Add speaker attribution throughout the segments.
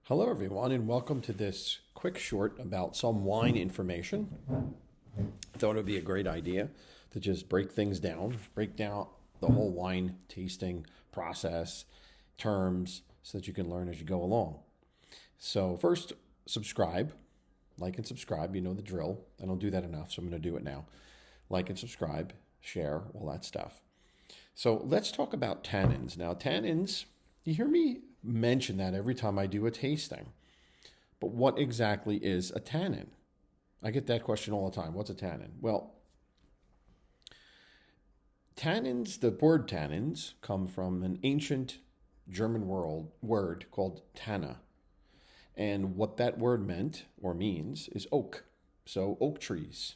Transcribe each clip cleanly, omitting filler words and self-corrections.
Speaker 1: Hello, everyone, and welcome to this quick short about some wine information. I thought it would be a great idea to just break down the whole wine tasting process, terms, so that you can learn as you go along. So, first, subscribe, like and subscribe. You know the drill. I don't do that enough, so I'm going to do it now. Like and subscribe, share, all that stuff. So, let's talk about tannins. Now, tannins, you hear me mention that every time I do a tasting. But what exactly is a tannin? I get that question all the time. What's a tannin? Well, tannins, the word tannins, come from an ancient German word called tanna. And what that word meant or means is oak. So oak trees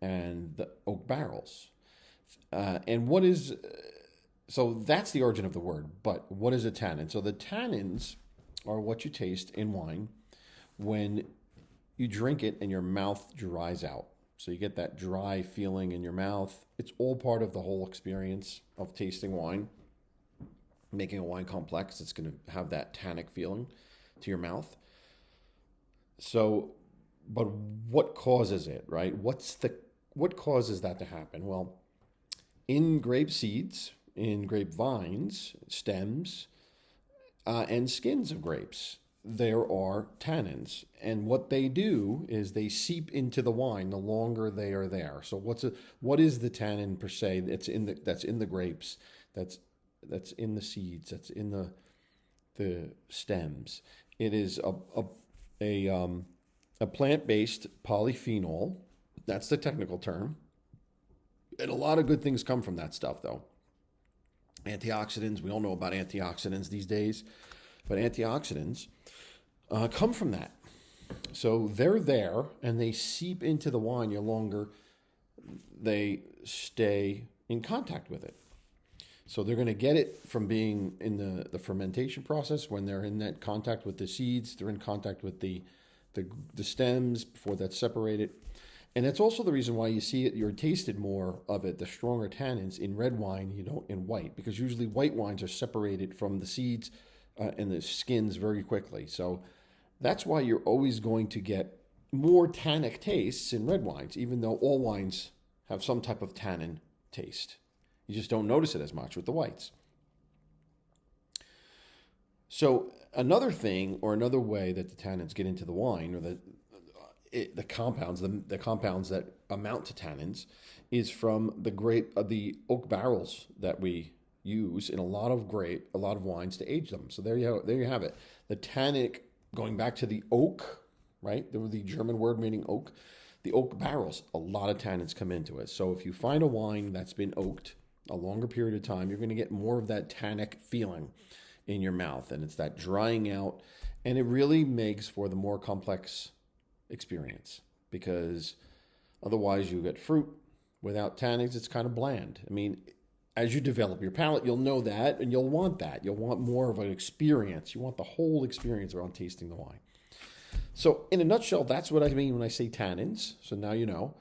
Speaker 1: and the oak barrels. And what is So that's the origin of the word. But what is a tannin? So the tannins are what you taste in wine when you drink it and your mouth dries out. So you get that dry feeling in your mouth. It's all part of the whole experience of tasting wine. Making a wine complex, it's going to have that tannic feeling to your mouth. So, but what causes it, right? What causes that to happen? Well, in grape seeds, in grapevines, stems, and skins of grapes, there are tannins. And what they do is they seep into the wine the longer they are there. So what is the tannin per se that's in the grapes, that's in the seeds, that's in the stems? It is a plant-based polyphenol. That's the technical term. And a lot of good things come from that stuff, though. Antioxidants, we all know about antioxidants these days, but antioxidants come from that. So they're there and they seep into the wine the longer they stay in contact with it. So they're going to get it from being in the fermentation process when they're in that contact with the seeds, they're in contact with the stems before that's separated. And that's also the reason why you see it, you're tasted more of it, the stronger tannins in red wine, you don't in white, because usually white wines are separated from the seeds and the skins very quickly. So that's why you're always going to get more tannic tastes in red wines, even though all wines have some type of tannin taste. You just don't notice it as much with the whites. So another thing or another way that the tannins get into the wine, or the compounds that amount to tannins, is from the oak barrels that we use in a lot of wines to age them. So there you have it. The tannic, going back to the oak, right? The German word meaning oak. The oak barrels, a lot of tannins come into it. So if you find a wine that's been oaked a longer period of time, you're going to get more of that tannic feeling in your mouth, and it's that drying out, and it really makes for the more complex experience, because otherwise you get fruit without tannins. It's kind of bland. I mean, as you develop your palate, you'll know that, and you'll want that. You'll want more of an experience. You want the whole experience around tasting the wine. So in a nutshell, that's what I mean when I say tannins. So now you know,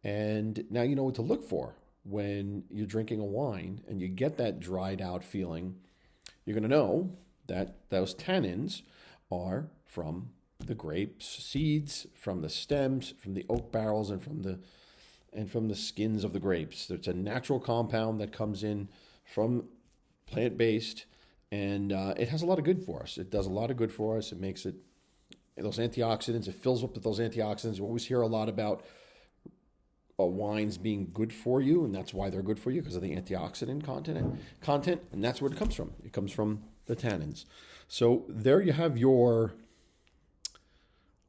Speaker 1: and now you know what to look for when you're drinking a wine and you get that dried out feeling. You're going to know that those tannins are from the grapes seeds, from the stems, from the oak barrels, and from the skins of the grapes. It's a natural compound that comes in from plant-based, and it has a lot of good for us. It does a lot of good for us. It makes it those antioxidants. It fills up with those antioxidants. You always hear a lot about wines being good for you, and that's why they're good for you, because of the antioxidant content, and that's where it comes from. It comes from the tannins. So there you have your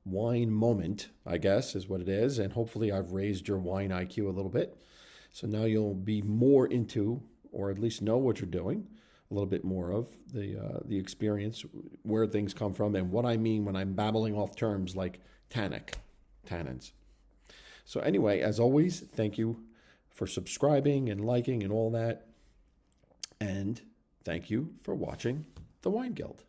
Speaker 1: wine moment, I guess, is what it is. And hopefully I've raised your wine IQ a little bit. So now you'll be more into, or at least know what you're doing, a little bit more of the experience, where things come from, and what I mean when I'm babbling off terms like tannins. So anyway, as always, thank you for subscribing and liking and all that. And thank you for watching The Wine Guild.